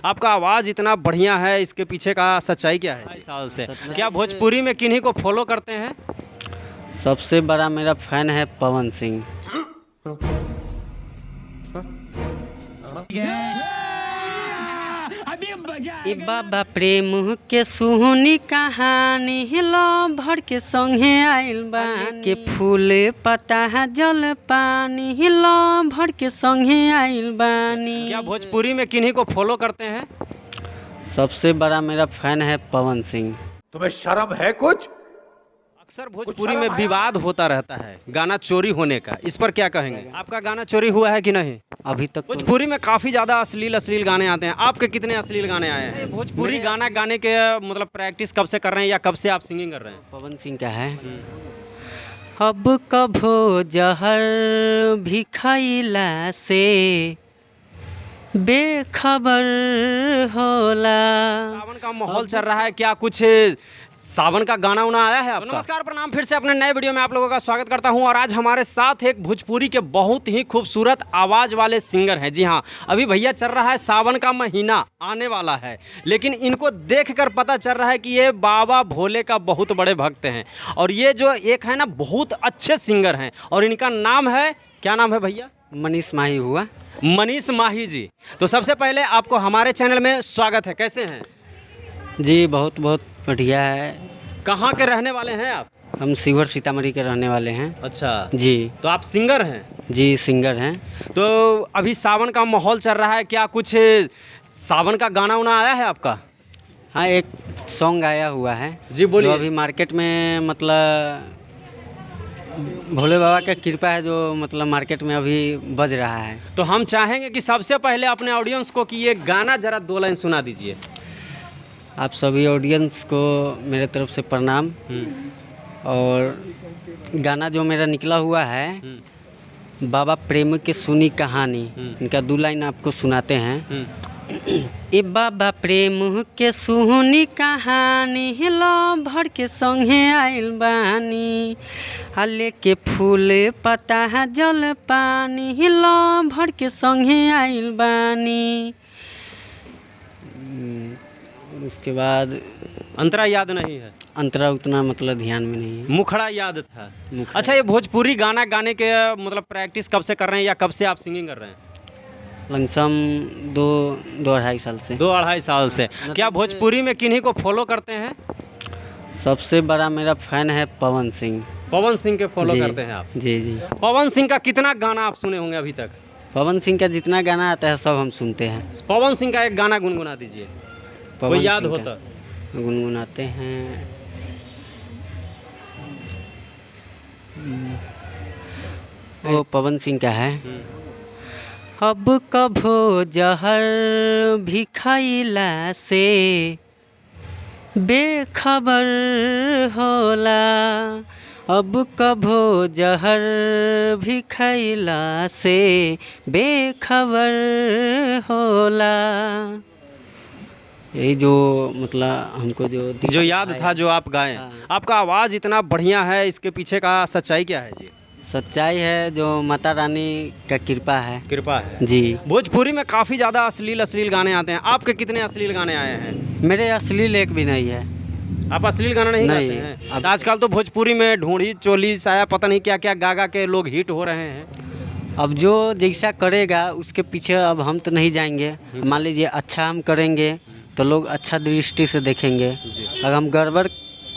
आपका आवाज़ इतना बढ़िया है, इसके पीछे का सच्चाई क्या है? 2 साल से क्या भोजपुरी में किन्हीं को फॉलो करते हैं? सबसे बड़ा मेरा फैन है पवन सिंह। ए बाबा प्रेम के सुहनी कहानी लो भर के संगे आइल बानी के फूल पता जल पानी लो भर के संगे आइल बानी। क्या भोजपुरी में किन्हीं को फॉलो करते हैं? सबसे बड़ा मेरा फैन है पवन सिंह। तुम्हें शर्म है कुछ? अक्सर भोजपुरी में विवाद होता रहता है गाना चोरी होने का, इस पर क्या कहेंगे? आपका गाना चोरी हुआ है कि नहीं? अभी तक तो भोजपुरी में काफ़ी ज़्यादा अश्लील गाने आते हैं, आपके कितने अश्लील गाने आए हैं? भोजपुरी गाना गाने के मतलब प्रैक्टिस कब से कर रहे हैं या कब से आप सिंगिंग कर रहे हैं? पवन सिंह का है। अब कभो जहर भी खइला से बेखबर होला। सावन का माहौल चल रहा है, क्या कुछ सावन का गाना उना आया है आपका? नमस्कार, प्रणाम, फिर से अपने नए वीडियो में आप लोगों का स्वागत करता हूं। और आज हमारे साथ एक भोजपुरी के बहुत ही खूबसूरत आवाज़ वाले सिंगर हैं। जी हाँ, अभी भैया चल रहा है सावन का महीना आने वाला है, लेकिन इनको देखकर पता चल रहा है कि ये बाबा भोले का बहुत बड़े भक्त हैं। और ये जो एक है ना, बहुत अच्छे सिंगर हैं और इनका नाम है, क्या नाम है भैया? मनीष माही हुआ। मनीष माही जी। तो सबसे पहले आपको हमारे चैनल में स्वागत है, कैसे हैं जी? बहुत बहुत बढ़िया है। कहाँ के रहने वाले हैं आप? हम शिवहर सीतामढ़ी के रहने वाले हैं। अच्छा जी। तो आप सिंगर हैं? जी, सिंगर हैं। तो अभी सावन का माहौल चल रहा है, क्या कुछ सावन का गाना उना आया है आपका? हाँ, एक सॉन्ग आया हुआ है जी बोलिए। जो अभी मार्केट में मतलब भोले बाबा का कृपा है, जो मतलब मार्केट में अभी बज रहा है। तो हम चाहेंगे कि सबसे पहले अपने ऑडियंस को कि ये गाना जरा 2 लाइन सुना दीजिए। आप सभी ऑडियंस को मेरे तरफ से प्रणाम। और गाना जो मेरा निकला हुआ है, बाबा प्रेम के सुनी कहानी, इनका 2 लाइन आपको सुनाते हैं। ए बाबा प्रेम के सुहनी कहानी लो भर के संगे आइल बानी हले के फूल पता जल पानी लो भर के संगे आइल बानी। उसके बाद अंतरा याद नहीं है? अंतरा उतना मतलब ध्यान में नहीं है। मुखड़ा याद था। अच्छा, ये भोजपुरी गाना गाने के मतलब प्रैक्टिस कब से कर रहे हैं या कब से आप सिंगिंग कर रहे हैं? लमसम 2-2.5 साल से। 2-2.5 साल से। क्या भोजपुरी में किन्हीं को फॉलो करते हैं? सबसे बड़ा मेरा फैन है पवन सिंह। पवन सिंह के फॉलो जी, करते हैं आप? जी जी। पवन सिंह का कितना गाना आप सुने होंगे अभी तक? पवन सिंह का जितना गाना आता है सब हम सुनते हैं। पवन सिंह का एक गाना गुनगुना दीजिए, कोई याद हो तो। गुनगुनाते हैं। वो पवन सिंह का है। अब कभो जहर भी खइला से बेखबर होला। अब कभो जहर भी खइला से बेखबर होला। यही जो मतलब हमको जो याद था, जो आप गाए। आपका आवाज़ इतना बढ़िया है, इसके पीछे का सच्चाई क्या है जी? सच्चाई है जो माता रानी का कृपा है। कृपा है जी। भोजपुरी में काफ़ी ज़्यादा अश्लील गाने आते हैं, आपके कितने अश्लील गाने आए हैं? मेरे अश्लील एक भी नहीं है। आप अश्लील गाना नहीं गाते हैं? आजकल तो भोजपुरी में ढूंढी चोली साया पता नहीं क्या क्या गा के लोग हिट हो रहे हैं। अब जो जैसा करेगा उसके पीछे अब हम तो नहीं जाएंगे। मान लीजिए अच्छा हम करेंगे तो लोग अच्छा दृष्टि से देखेंगे। अगर हम गड़बड़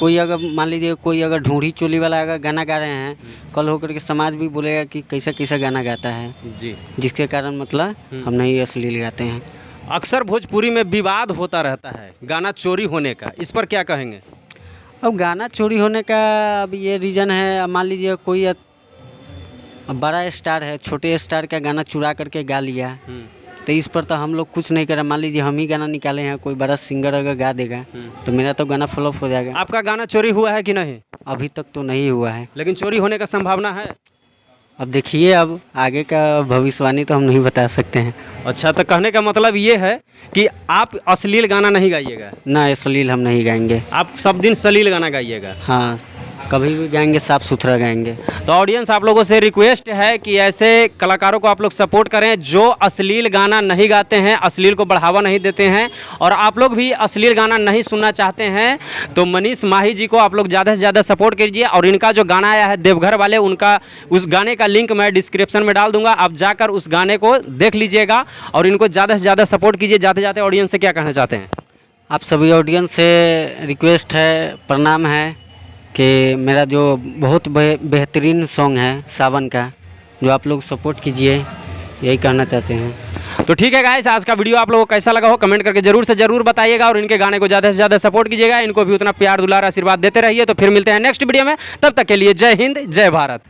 कोई अगर मान लीजिए कोई अगर ढूंढी चोली वाला अगर गाना गा रहे हैं, कल होकर के समाज भी बोलेगा कि कैसा कैसा गाना गाता है जी, जिसके कारण मतलब हम नहीं अश्लील गाते हैं। अक्सर भोजपुरी में विवाद होता रहता है गाना चोरी होने का, इस पर क्या कहेंगे? अब गाना चोरी होने का अब ये रीज़न है, मान लीजिए कोई बड़ा स्टार है, छोटे स्टार का गाना चुरा करके गा लिया, तो इस पर तो हम लोग कुछ नहीं करें। मान लीजिए हम ही गाना निकाले हैं, कोई बड़ा सिंगर अगर गा देगा तो मेरा तो गाना फ्लॉप हो जाएगा। आपका गाना चोरी हुआ है कि नहीं? अभी तक तो नहीं हुआ है, लेकिन चोरी होने का संभावना है। अब देखिए, अब आगे का भविष्यवाणी तो हम नहीं बता सकते हैं। अच्छा, तो कहने का मतलब ये है कि आप अश्लील गाना नहीं गाइएगा? ना, अश्लील हम नहीं गाएंगे। आप सब दिन सलील गाना गाइएगा? हाँ। कभी भी गाएंगे, साफ सुथरा गाएंगे। तो ऑडियंस आप लोगों से रिक्वेस्ट है कि ऐसे कलाकारों को आप लोग सपोर्ट करें जो अश्लील गाना नहीं गाते हैं, अश्लील को बढ़ावा नहीं देते हैं। और आप लोग भी अश्लील गाना नहीं सुनना चाहते हैं तो मनीष माही जी को आप लोग ज़्यादा से ज़्यादा सपोर्ट कीजिए। और इनका जो गाना आया है देवघर वाले, उनका उस गाने का लिंक मैं डिस्क्रिप्शन में डाल दूंगा, आप जाकर उस गाने को देख लीजिएगा और इनको ज़्यादा से ज़्यादा सपोर्ट कीजिए। जाते जाते ऑडियंस से क्या कहना चाहते हैं? आप सभी ऑडियंस से रिक्वेस्ट है, प्रणाम है कि मेरा जो बहुत बेहतरीन सॉन्ग है सावन का, जो आप लोग सपोर्ट कीजिए, यही कहना चाहते हैं। तो ठीक है गाइस, आज का वीडियो आप लोगों को कैसा लगा हो कमेंट करके जरूर से जरूर बताइएगा और इनके गाने को ज़्यादा से ज़्यादा सपोर्ट कीजिएगा। इनको भी उतना प्यार दुलार आशीर्वाद देते रहिए। तो फिर मिलते हैं नेक्स्ट वीडियो में, तब तक के लिए जय हिंद, जय भारत।